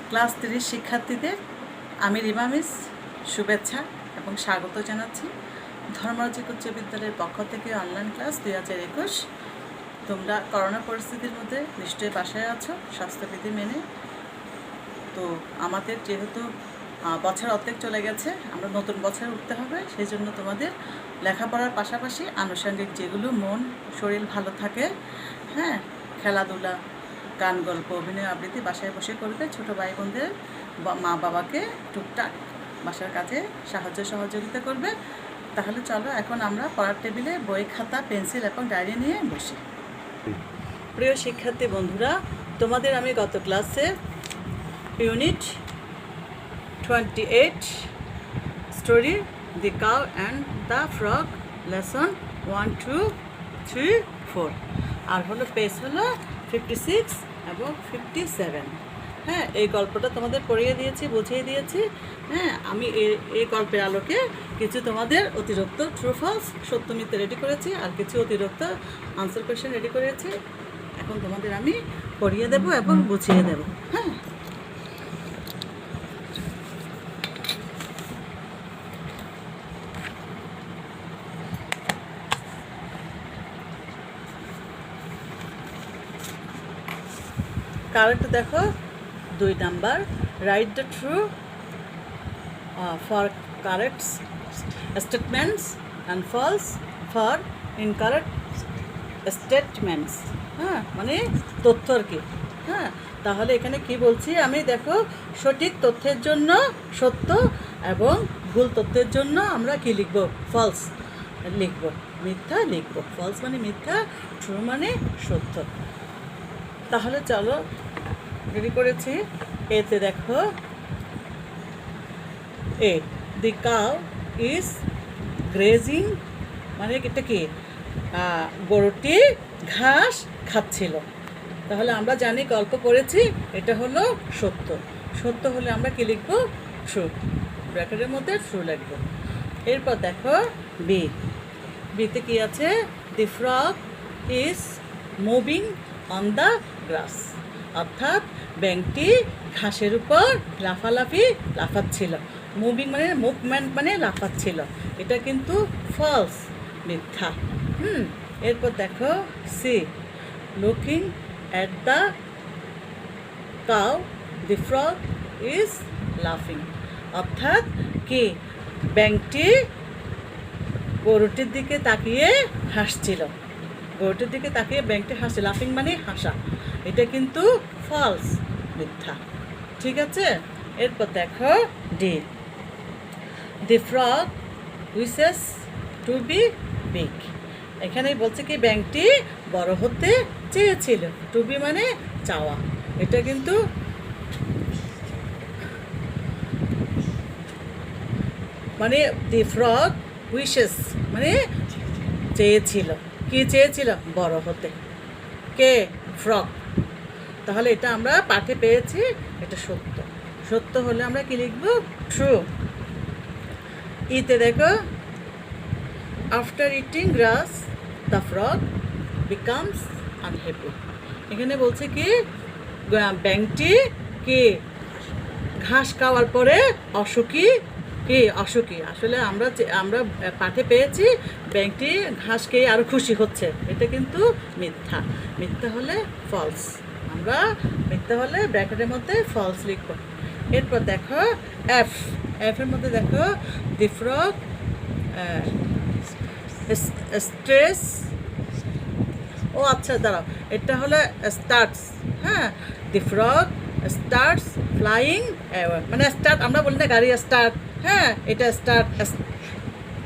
Class 3 শিক্ষার্থীদের আমি Rima miss শুভেচ্ছা এবং স্বাগত জানাচ্ছি ধর্মরাজিক উচ্চ বিদ্যালয়ের পক্ষ থেকে অনলাইন ক্লাস 2021। তোমরা করোনা পরিস্থিতির মধ্যে নিশ্চয়ই বাসায় আছো স্বাস্থ্যবিধি মেনে। তো আমাদের যেহেতু বছর অর্ধেক চলে গেছে, আমরা নতুন বছরে উঠতে হবে, সেই জন্য তোমাদের লেখাপড়ার পাশাপাশি আনুষঙ্গিক যেগুলো মন শরীর ভালো থাকে, হ্যাঁ, খেলাধুলা, গান, গল্প, অভিনয়, আবৃত্তি বাসায় বসে করবে। ছোটো ভাই বোনদের মা বাবাকে টুকটাক বাসার কাজে সাহায্য সহযোগিতা করবে। তাহলে চলো এখন আমরা পড়ার টেবিলে বই, খাতা, পেন্সিল এবং ডায়েরি নিয়ে বসি। প্রিয় শিক্ষার্থী বন্ধুরা, তোমাদের আমি গত ক্লাসে unit 28 story the cow and the frog lesson 1, 2, 3, 4 আর হলো পেজ হলো 56 এবং 57। হ্যাঁ, এই গল্পটা তোমাদের পড়িয়ে দিয়েছি, বুঝিয়ে দিয়েছি। হ্যাঁ, আমি এই গল্পের আলোকে কিছু তোমাদের অতিরিক্ত ট্রু ফলস সত্য মিথ্যা রেডি করেছি, আর কিছু অতিরিক্ত আনসার কোয়েশ্চেন রেডি করেছি। এখন তোমাদের আমি পড়িয়ে দেব এবং বুঝিয়ে দেব। হ্যাঁ, কারেক্ট দেখো 2 number, write the true for correct statements and false for incorrect statements. হ্যাঁ, মানে তথ্য আর কি। হ্যাঁ, তাহলে এখানে কি বলছি আমি, দেখো, সঠিক তথ্যের জন্য সত্য এবং ভুল তথ্যের জন্য আমরা কি লিখব? ফলস লিখব, মিথ্যা লিখব। ফলস মানে মিথ্যা, ট্রু মানে সত্য। তাহলে চলো রেডি করেছি। এতে দেখো, এ দি কাউ ইজ গ্রেজিং, মানে এটা কি, গরুটি ঘাস খাচ্ছিল। তাহলে আমরা জানি, গল্প পড়েছি, এটা হলো সত্য। সত্য হলে আমরা কি লিখব? ট্রু, ব্র্যাকেটের মধ্যে ট্রু লিখব। এরপর দেখো বি, বিতে কি আছে? The frog is moving on the grass, অর্থাৎ ব্যাঙটি ঘাসের উপর লাফাচ্ছিল। মুভিং মানে মুভমেন্ট, মানে লাফাচ্ছিল। এটা কিন্তু ফলস, মিথ্যা। এরপর দেখো C, looking at the cow the frog is লাফিং, অর্থাৎ কি, ব্যাঙটি গরুটির দিকে তাকিয়ে হাসছিল। গরুটির দিকে তাকিয়ে ব্যাঙটি হাসছে, লাফিং মানে হাসা। এটা কিন্তু ফলস, মিথ্যা। ঠিক আছে। এরপর দেখো D, the frog wishes to be big, এখানে বলছে কি, ব্যাঙটি বড় হতে চেয়েছিল। টু বি মানে চাওয়া। এটা কিন্তু মানে দি ফ্রগ উইশেস মানে চেয়েছিল। কি চেয়েছিল? বড় হতে। কে? ফ্রগ। তাহলে এটা আমরা পাঠে পেয়েছি, এটা সত্য। সত্য হলে আমরা কি লিখব? ট্রু। ইতে দেখো, after eating grass the frog becomes unhappy, এখানে বলছে কি, ব্যাঙটি কি ঘাস খাওয়ার পরে অসুখী। কি অসুখী? আসলে আমরা পাঠে পেয়েছি ব্যাঙটি ঘাস খেয়ে আরও খুশি হচ্ছে। এটা কিন্তু মিথ্যা। মিথ্যা হলে ফলস, আমরা মিথ্যা হলে ব্র্যাকেটের মধ্যে ফলস লিখব। এরপর দেখো এফ, এফের মধ্যে দেখো দি ফ্রগ স্ট্রেস, ও আচ্ছা দাঁড়াও, এটা হলো স্টার্টস। হ্যাঁ, দি ফ্রগ স্টার্টস ফ্লাইং অ্যাওয়ে, মানে স্টার্ট আমরা বলি না গাড়ি স্টার্ট। হ্যাঁ, এটা স্টার্ট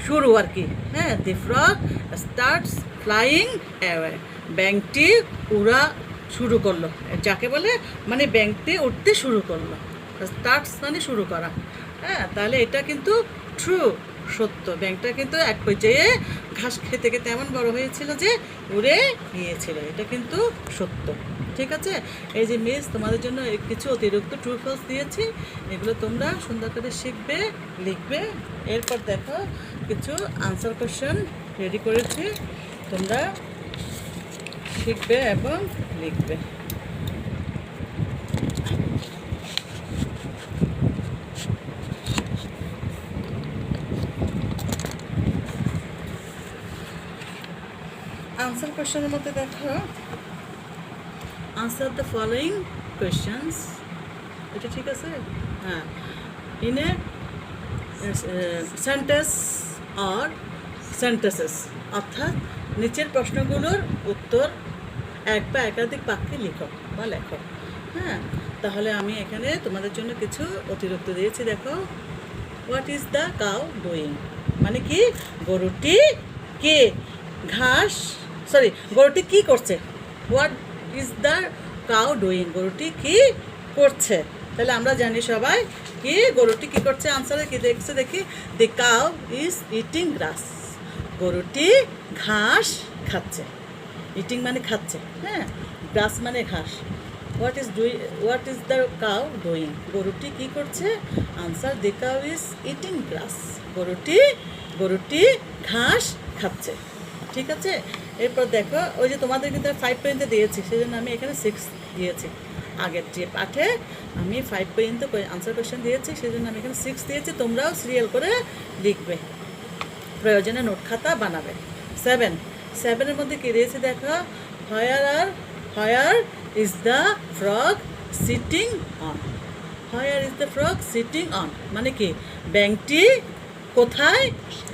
শুরু আর কি। হ্যাঁ, দি ফ্রগ স্টার্টস ফ্লাইং অ্যাওয়ে, ব্যাঙটি উড়া শুরু করলো। যাকে বলে মানে ব্যাঙটি উঠতে শুরু করলো। স্টার্টস মানে শুরু করা। হ্যাঁ, তাহলে এটা কিন্তু ট্রু, সত্য। ব্যাঙটা কিন্তু এক পর্যায়ে ঘাস খেতে খেতে এমন বড় হয়েছিল যে উড়ে গিয়েছিল। এটা কিন্তু সত্য। ঠিক আছে। এই যে মিস তোমাদের জন্য কিছু অতিরিক্ত ট্রু ফলস দিয়েছি, এগুলো তোমরা সুন্দর করে শিখবে, লিখবে। এরপর দেখো কিছু আনসার কোয়েশ্চেন রেডি করেছি, তোমরা শিখবে এবং লিখবে। কোয়েশ্চেনের মধ্যে দেখো আনসার দ্য ফলোয়িং কোয়েশ্চেন্স, এটা ঠিক আছে? হ্যাঁ, in a sentence or sentences, অর্থাৎ নিচের প্রশ্নগুলোর উত্তর এক বা একাধিক বাক্যে লিখো বা লেখো। হ্যাঁ, তাহলে আমি এখানে তোমাদের জন্য কিছু অতিরিক্ত দিয়েছি। দেখো, what is the cow doing, মানে কি গরুটি কে ঘাস গরুটি কি করছে। What is the cow doing, গরুটি কি করছে। তাহলে আমরা জানি সবাই কি গরুটি কি করছে। আনসারে কি দেখছে দেখি, দি কাউ ইজ ইটিং গ্রাস, গরুটি ঘাস খাচ্ছে। ইটিং মানে খাচ্ছে, হ্যাঁ, গ্রাস মানে ঘাস। What is the cow doing, গরুটি কি করছে। Answer, the cow is eating grass, গরুটি ঘাস খাচ্ছে। ঠিক আছে, এরপর দেখো ওই যে তোমাদের কিন্তু 5 পর্যন্ত দিয়েছি, সেই জন্য আমি এখানে 6 দিয়েছি। আগের যে পাঠে আমি 5 পর্যন্ত আনসার কোয়েশ্চেন দিয়েছি, সেই জন্য আমি এখানে 6 দিয়েছি। তোমরাও সিরিয়াল করে লিখবে, প্রয়োজনে নোট খাতা বানাবে। 7 মধ্যে কী দিয়েছে দেখো, where is the frog sitting on, where is the frog sitting on মানে কি ব্যাঙটি কোথায়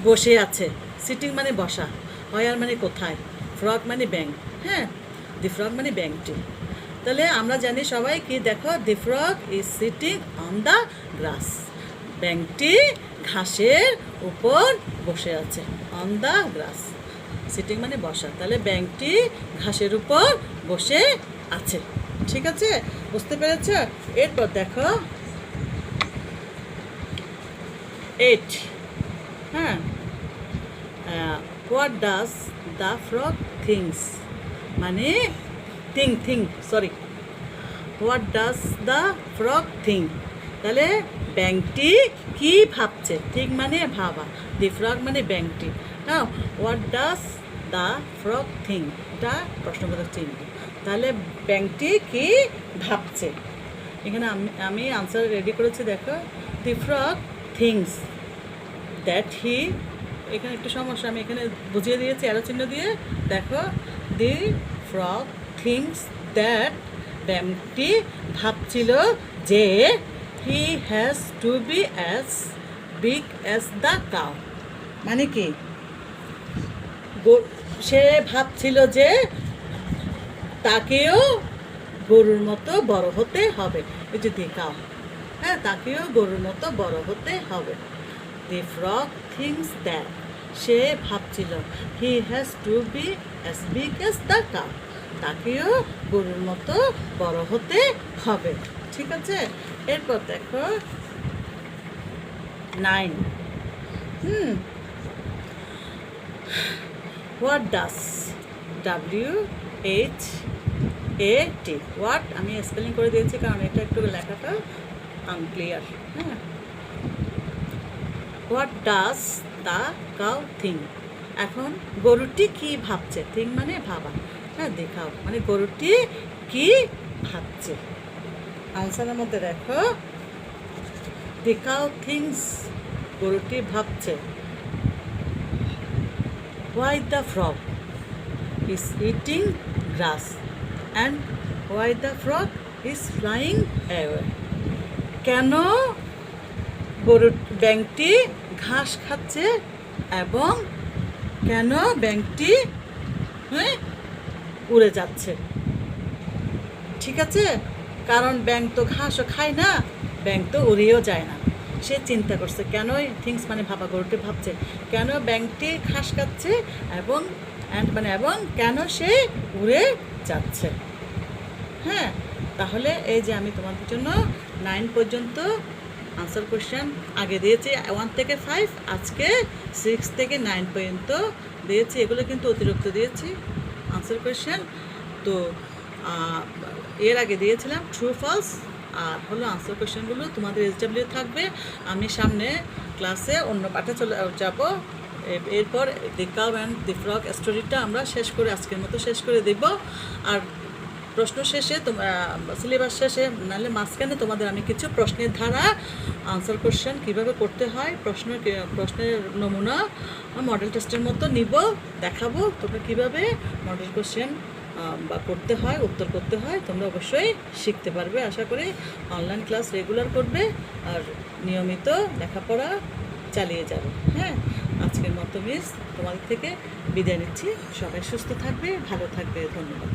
বসে আছে। সিটিং মানে বসা, হোয়ার মানে কোথায়, ফ্রগ মানে ব্যাঙ। হ্যাঁ, দি ফ্রগ মানে ব্যাঙটি। তাহলে আমরা জানি সবাই কি, দেখো, the frog is sitting on the grass, ব্যাঙটি ঘাসের উপর বসে আছে। অন দ্য গ্রাস, সিটিং মানে বসা, তাহলে ব্যাঙটি ঘাসের উপর বসে আছে। ঠিক আছে, বুঝতে পেরেছ? এরপর দেখো 8, হ্যাঁ, what does the frog things, মানে what does the frog thing, তাহলে ব্যাঙটি কি ভাবছে। থিং মানে ভাবা, দি ফ্রগ মানে ব্যাঙটি। হ্যাঁ, what does the frog thing, এটা প্রশ্নবোধক চিহ্ন। তাহলে ব্যাঙটি কি ভাবছে। এখানে আমি আনসার রেডি করেছি। দেখো, the frog things that he, এখানে একটু সমস্যা, আমি এখানে বুঝিয়ে দিয়েছি অ্যারো চিহ্ন দিয়ে। দেখো, দি ফ্রগ থিংস দ্যাট, ব্যাঙটি ভাবছিল যে he has to B as big as the cow, মানে কি সে ভাবছিল যে তাকেও গরুর মতো বড় হতে হবে। এই যে দি কাউ, হ্যাঁ, তাকেও গরুর মতো বড় হতে হবে। দি ফ্রগ থিংস দ্যাট, সে ভাবছিল he has to B as big as the cow, তাকেও গরুর মতো বড় হতে হবে। ঠিক আছে, এরপর দেখো 9, হোয়াট ডাস, WHAT, হোয়াট আমি স্পেলিং করে দিয়েছি কারণ এটা একটু লেখাটা আনক্লিয়ার। হ্যাঁ, what does the cow thing, এখন গরুটি কি ভাবছে। থিং মানে ভাবা, হ্যাঁ, দেখাও মানে গরুটি কি ভাবছে। আনসারের মধ্যে দেখো, দি কাউ থিংস, গরুটি ভাবছে। Why the frog is eating glass and why the frog is flying away, কেন ব্যাঙটি ঘাস খাচ্ছে এবং কেন ব্যাঙটি উড়ে যাচ্ছে। ঠিক আছে, কারণ ব্যাঙ তো ঘাসও খায় না, ব্যাঙ তো উড়েও যায় না। সে চিন্তা করছে কেন, থিংস মানে ভাবা, গরুটি ভাবছে কেন ব্যাঙটি ঘাস খাচ্ছে এবং এবং কেন সে উড়ে যাচ্ছে। হ্যাঁ, তাহলে এই যে আমি তোমাদের জন্য 9 পর্যন্ত আনসার কোয়েশ্চেন আগে দিয়েছি, 1 থেকে 5, আজকে 6 থেকে 9 পর্যন্ত দিয়েছি। এগুলো কিন্তু অতিরিক্ত দিয়েছি আনসার কোয়েশ্চেন। তো এর আগে দিয়েছিলাম ট্রু ফলস, আর হলো আনসার কোয়েশ্চেনগুলো তোমাদের SW থাকবে। আমি সামনে ক্লাসে অন্য পাঠে চলে যাব। এরপর the cow and the frog স্টোরিটা আমরা আজকের মতো শেষ করে দেব। আর প্রশ্ন শেষে সিলেবাস শেষে নাহলে মাঝখানে তোমাদের আমি কিছু প্রশ্নের ধারা আনসার কোশ্চেন কীভাবে করতে হয় প্রশ্নের নমুনা মডেল টেস্টের মতো নিব, দেখাবো তোমরা কীভাবে মডেল কোশ্চেন বা করতে হয়, উত্তর করতে হয় তোমরা অবশ্যই শিখতে পারবে। আশা করি অনলাইন ক্লাস রেগুলার করবে আর নিয়মিত লেখাপড়া চালিয়ে যাবে। হ্যাঁ, আজকের মতো মিস তোমাদের থেকে বিদায় নিচ্ছি। সবাই সুস্থ থাকবে, ভালো থাকবে। ধন্যবাদ।